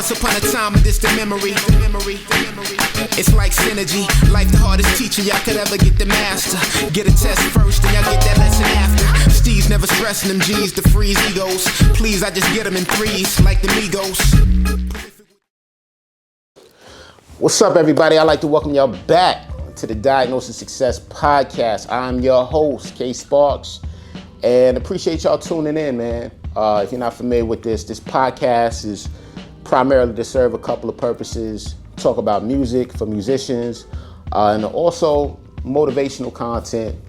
Once upon a time, a distant memory. It's like synergy. Life the hardest teacher y'all could ever get the master. Get a test first, then y'all get that lesson after. Steve's never stressing them G's to freeze egos. Please, I just get them in threes, like the Migos. What's up, everybody? I'd like to welcome y'all back to the Diagnosis Success Podcast. I'm your host, K Sparks, and appreciate y'all tuning in, man. If you're not familiar with this podcast is primarily to serve a couple of purposes. Talk about music for musicians, and also motivational content,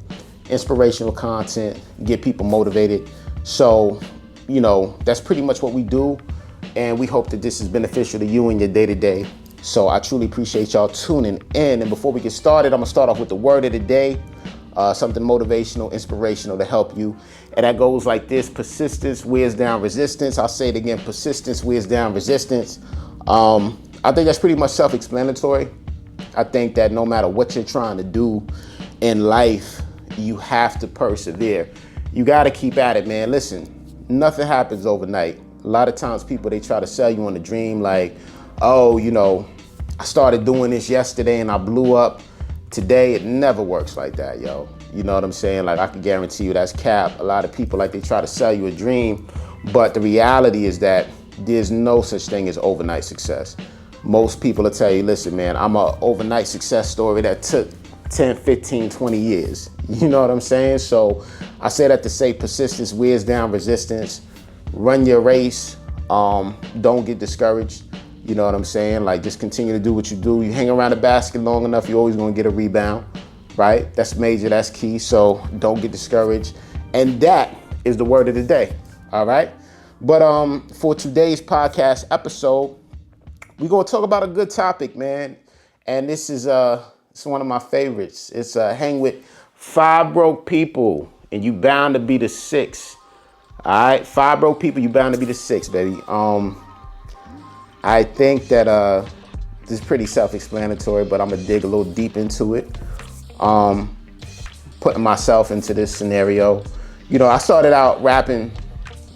inspirational content, get people motivated. So, that's pretty much what we do, and we hope that this is beneficial to you in your day-to-day. So I truly appreciate y'all tuning in. And before we get started, I'm gonna start off with the word of the day, something motivational, inspirational to help you. And that goes like this: persistence wears down resistance. I'll say it again: persistence wears down resistance. I think that's pretty much self-explanatory. I think that no matter what you're trying to do in life, you have to persevere. You gotta keep at it, man. Listen, nothing happens overnight. A lot of times people, they try to sell you on a dream like, oh, I started doing this yesterday and I blew up today. It never works like that, yo. You know what I'm saying? Like, I can guarantee you that's cap. A lot of people, like, they try to sell you a dream, but the reality is that there's no such thing as overnight success. Most people will tell you, listen, man, I'm an overnight success story that took 10, 15, 20 years. You know what I'm saying? So I say that to say persistence wears down resistance. Run your race. Don't get discouraged. You know what I'm saying? Like, just continue to do what you do. You hang around the basket long enough, you're always going to get a rebound, right? That's major, that's key. So don't get discouraged. And that is the word of the day, all right? But for today's podcast episode, we're going to talk about a good topic, man. And this is it's one of my favorites. It's hang with 5 broke people and you bound to be the 6. All right? 5 broke people, you bound to be the 6, baby. I think that this is pretty self-explanatory, but I'm gonna dig a little deep into it. Putting myself into this scenario. I started out rapping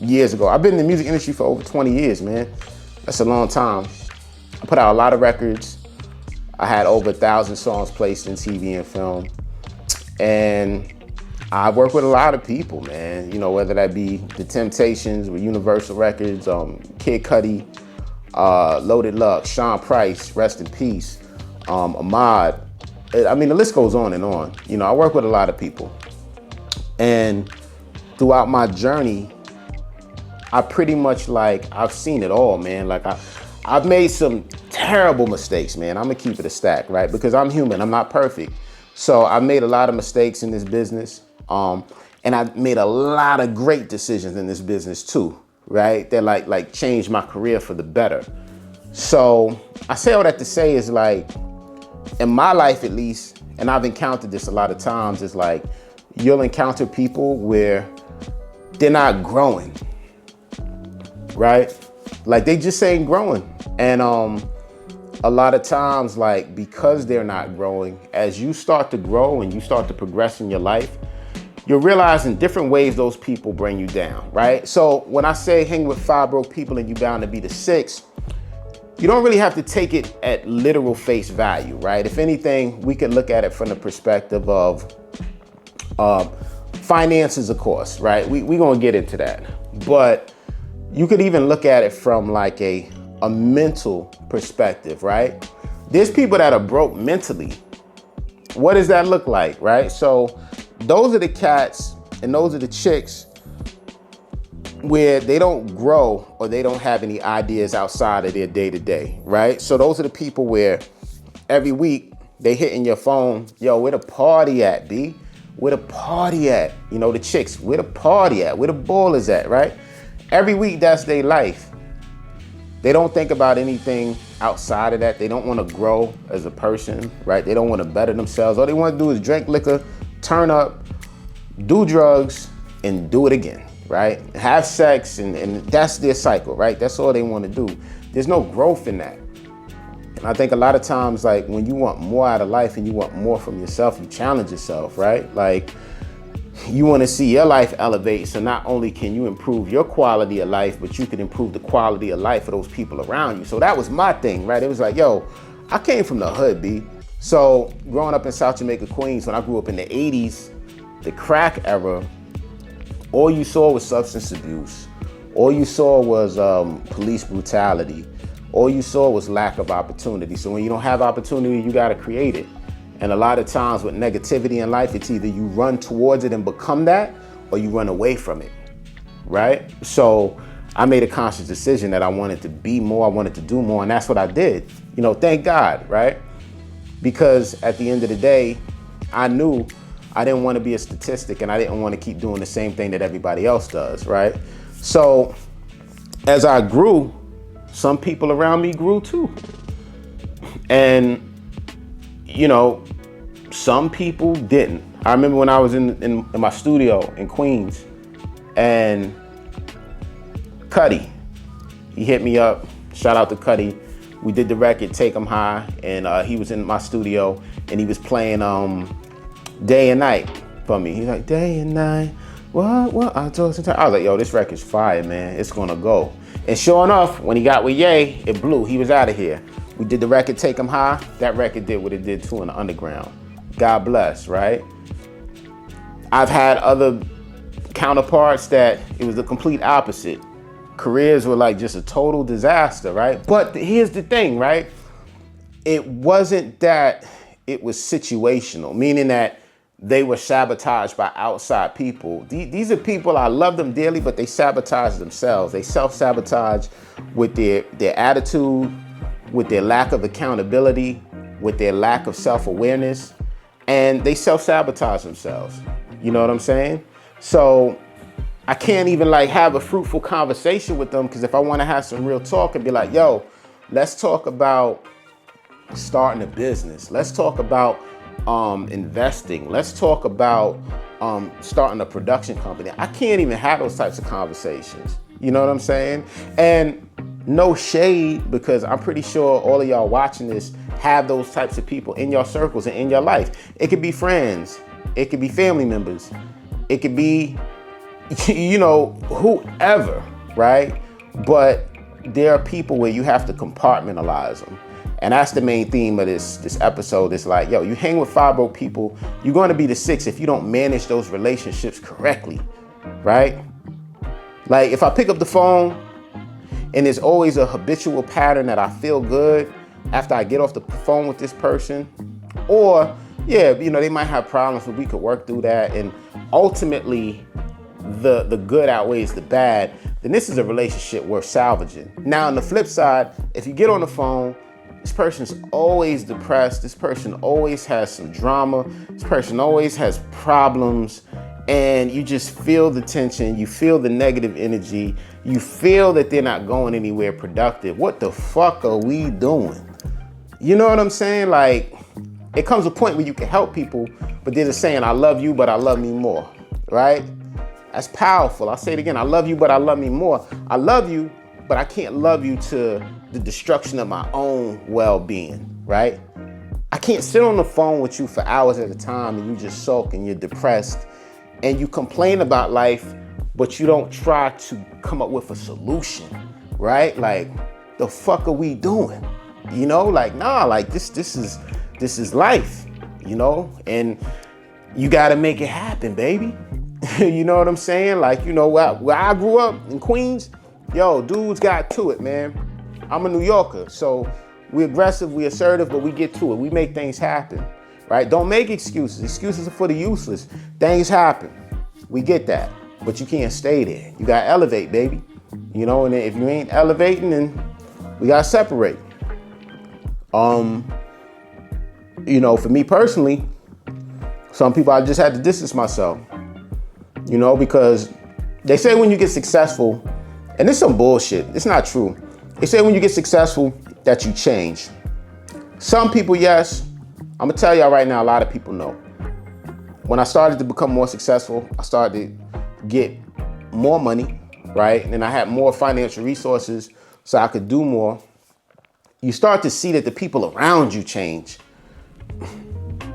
years ago. I've been in the music industry for over 20 years, man. That's a long time. I put out a lot of records. I had over 1,000 songs placed in TV and film. And I work with a lot of people, man. Whether that be The Temptations with Universal Records, Kid Cudi, Loaded Luck, Sean Price, rest in peace, Ahmad. I mean, the list goes on and on. I work with a lot of people. And throughout my journey, I pretty much I've seen it all, man. I've made some terrible mistakes, man. I'm gonna keep it a stack, right? Because I'm human, I'm not perfect. So I made a lot of mistakes in this business. And I made a lot of great decisions in this business too. Right? That like changed my career for the better. So I say all that to say is in my life at least, and I've encountered this a lot of times, is you'll encounter people where they're not growing, right? They just ain't growing. And a lot of times, because they're not growing, as you start to grow and you start to progress in your life, you'll realize in different ways those people bring you down, right? So when I say hang with 5 broke people and you bound to be the 6, you don't really have to take it at literal face value, right? If anything, we could look at it from the perspective of finances, of course, right? We're gonna get into that. But you could even look at it from a mental perspective, right? There's people that are broke mentally. What does that look like, right? So those are the cats and those are the chicks where they don't grow or they don't have any ideas outside of their day-to-day, right? So those are the people where every week they hitting your phone, yo, where the party at, B? Where the party at? The chicks, where the party at? Where the ballers at, right? Every week, that's their life. They don't think about anything outside of that. They don't want to grow as a person, right? They don't want to better themselves. All they want to do is drink liquor, turn up, do drugs, and do it again, right? Have sex, and that's their cycle, right? That's all they want to do. There's no growth in that. And I think a lot of times, when you want more out of life and you want more from yourself, you challenge yourself, right? you want to see your life elevate. So not only can you improve your quality of life, but you can improve the quality of life of those people around you. So that was my thing, right? It was like, yo, I came from the hood, B. So growing up in South Jamaica, Queens, when I grew up in the 80s, the crack era, all you saw was substance abuse. All you saw was police brutality. All you saw was lack of opportunity. So when you don't have opportunity, you got to create it. And a lot of times with negativity in life, it's either you run towards it and become that, or you run away from it, right? So I made a conscious decision that I wanted to be more, I wanted to do more, and that's what I did. You know, thank God, right? Because at the end of the day, I knew I didn't want to be a statistic, and I didn't want to keep doing the same thing that everybody else does, right? So as I grew, some people around me grew too. And, you know, some people didn't. I remember when I was in my studio in Queens, and Cuddy, he hit me up. Shout out to Cuddy. We did the record Take 'Em High, and he was in my studio, and he was playing Day and Night for me. He's like, day and night, what? I was like, yo, this record's fire, man. It's gonna go. And sure enough, when he got with Ye, it blew. He was out of here. We did the record Take 'Em High. That record did what it did too in the underground. God bless, right? I've had other counterparts that it was the complete opposite. Careers were like just a total disaster, right? But here's the thing, right? It wasn't that it was situational, meaning that they were sabotaged by outside people. These are people, I love them dearly, but they sabotage themselves. They self-sabotage with their attitude, with their lack of accountability, with their lack of self-awareness, and they self-sabotage themselves. You know what I'm saying? So I can't even like have a fruitful conversation with them, because if I want to have some real talk and be like, yo, let's talk about starting a business. Let's talk about investing. Let's talk about starting a production company. I can't even have those types of conversations. You know what I'm saying? And no shade, because I'm pretty sure all of y'all watching this have those types of people in your circles and in your life. It could be friends. It could be family members. It could be, you know, whoever, right? But there are people where you have to compartmentalize them. And that's the main theme of this episode. It's like, yo, you hang with 5 broke people, you're going to be the 6 if you don't manage those relationships correctly, right? Like if I pick up the phone and there's always a habitual pattern that I feel good after I get off the phone with this person, or yeah, you know, they might have problems, but we could work through that. And ultimately the good outweighs the bad, then this is a relationship worth salvaging. Now on the flip side, if you get on the phone, this person's always depressed. This person always has some drama. This person always has problems. And you just feel the tension. You feel the negative energy. You feel that they're not going anywhere productive. What the fuck are we doing? You know what I'm saying? Like, it comes a point where you can help people, but there's a saying, I love you, but I love me more, right? That's powerful. I'll say it again. I love you, but I love me more. I love you, but I can't love you to the destruction of my own well-being, right? I can't sit on the phone with you for hours at a time and you just sulk and you're depressed and you complain about life, but you don't try to come up with a solution, right? Like, the fuck are we doing? You know, like, nah, like this is life, you know? And you gotta make it happen, baby. You know what I'm saying? Like, you know, where I grew up in Queens, yo, dudes got to it, man. I'm a New Yorker, so we're aggressive, we're assertive, but we get to it. We make things happen, right? Don't make excuses. Excuses are for the useless. Things happen. We get that, but you can't stay there. You gotta elevate, baby. You know, and if you ain't elevating, then we gotta separate. You know, for me personally, some people I just had to distance myself, you know, because they say when you get successful, and it's some bullshit, it's not true. They say when you get successful that you change. Some people, yes. I'm gonna tell y'all right now, a lot of people know. When I started to become more successful, I started to get more money, right? And I had more financial resources so I could do more. You start to see that the people around you change.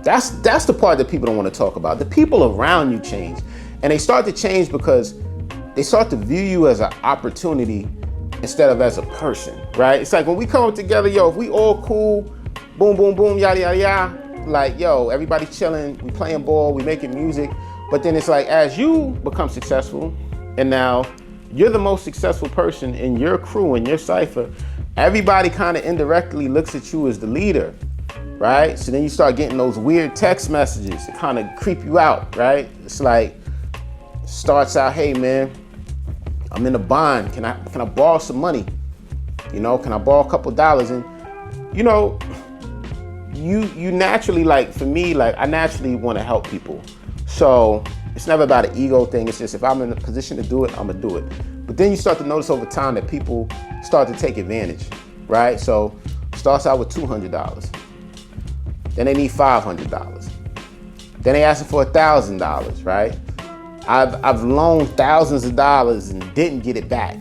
That's the part that people don't want to talk about. The people around you change. And they start to change because they start to view you as an opportunity instead of as a person, right? It's like when we come together, yo, if we all cool, boom, boom, boom, yada, yada, yada, like, yo, everybody chilling, we playing ball, we making music. But then it's like, as you become successful, and now you're the most successful person in your crew, in your cipher, everybody kind of indirectly looks at you as the leader, right? So then you start getting those weird text messages that kind of creep you out, right? It's like, starts out, hey man, I'm in a bind. Can I borrow some money? You know, can I borrow a couple dollars? And you know, you naturally, like for me, like I naturally want to help people. So it's never about an ego thing. It's just if I'm in a position to do it, I'm gonna do it. But then you start to notice over time that people start to take advantage, right? So starts out with $200. Then they need $500. Then they ask for $1,000, right? I've loaned thousands of dollars and didn't get it back.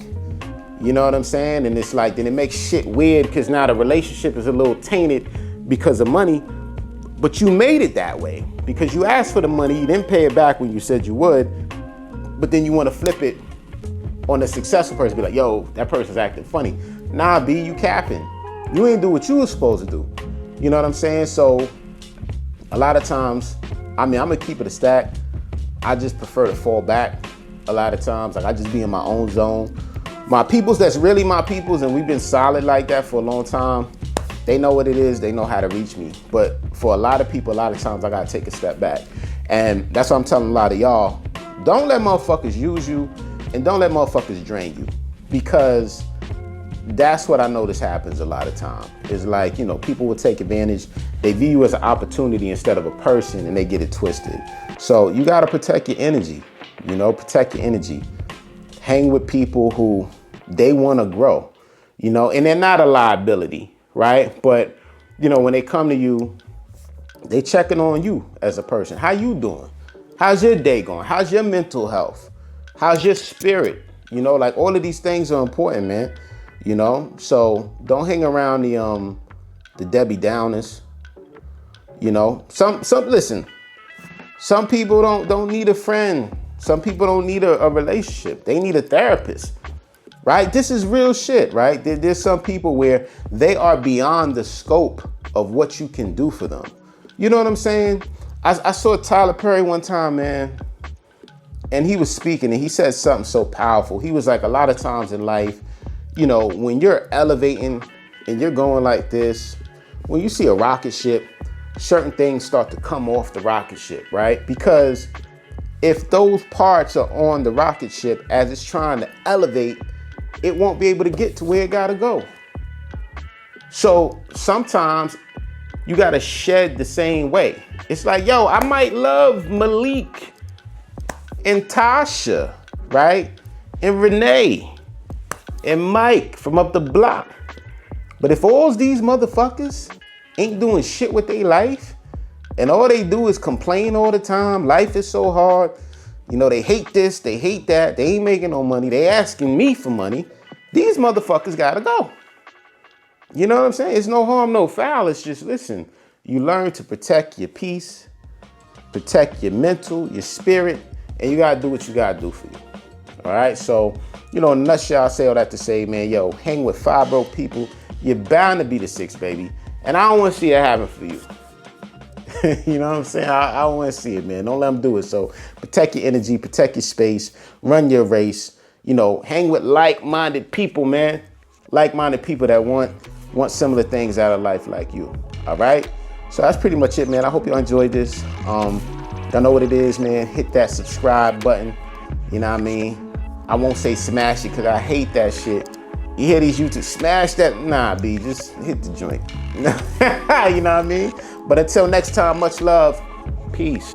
You know what I'm saying? And it's like, then it makes shit weird because now the relationship is a little tainted because of money. But you made it that way because you asked for the money, you didn't pay it back when you said you would, but then you want to flip it on a successful person, be like, yo, that person's acting funny. Nah, B, you capping. You ain't do what you were supposed to do. You know what I'm saying? So a lot of times, I mean, I'm gonna keep it a stack. I just prefer to fall back a lot of times. Like I just be in my own zone. My peoples, that's really my peoples, and we've been solid like that for a long time. They know what it is, they know how to reach me. But for a lot of people, a lot of times I gotta take a step back. And that's what I'm telling a lot of y'all. Don't let motherfuckers use you and don't let motherfuckers drain you. Because that's what I notice happens a lot of time. It's like, you know, people will take advantage. They view you as an opportunity instead of a person and they get it twisted. So you gotta protect your energy, you know, protect your energy. Hang with people who they wanna grow, you know, and they're not a liability, right? But, you know, when they come to you, they checking on you as a person. How you doing? How's your day going? How's your mental health? How's your spirit? You know, like all of these things are important, man. You know, so don't hang around the Debbie Downers. You know, listen, some people don't need a friend. Some people don't need a relationship. They need a therapist, right? This is real shit, right? There's some people where they are beyond the scope of what you can do for them. You know what I'm saying? I saw Tyler Perry one time, man, and he was speaking and he said something so powerful. He was like, a lot of times in life, you know, when you're elevating and you're going like this, when you see a rocket ship, certain things start to come off the rocket ship, right? Because if those parts are on the rocket ship as it's trying to elevate, it won't be able to get to where it gotta go. So sometimes you gotta shed the same way. It's like, yo, I might love Malik and Tasha, right? And Renee and Mike from up the block. But if all these motherfuckers ain't doing shit with their life and all they do is complain all the time, life is so hard, you know, they hate this, they hate that, they ain't making no money, they asking me for money, these motherfuckers gotta go. You know what I'm saying? It's no harm, no foul. It's just, listen, you learn to protect your peace, protect your mental, your spirit, and you gotta do what you gotta do for you. All right, so, you know, in a nutshell, I say all that to say, man, yo, hang with 5 broke people. You're bound to be the 6th, baby. And I don't want to see it happen for you. You know what I'm saying? I don't want to see it, man. Don't let them do it. So protect your energy, protect your space, run your race. You know, hang with like-minded people, man. Like-minded people that want similar things out of life like you. All right? So that's pretty much it, man. I hope y'all enjoyed this. Y'all know what it is, man. Hit that subscribe button. You know what I mean? I won't say smash it because I hate that shit. You hear these YouTube, smash that. Nah, B, just hit the joint. You know what I mean? But until next time, much love. Peace.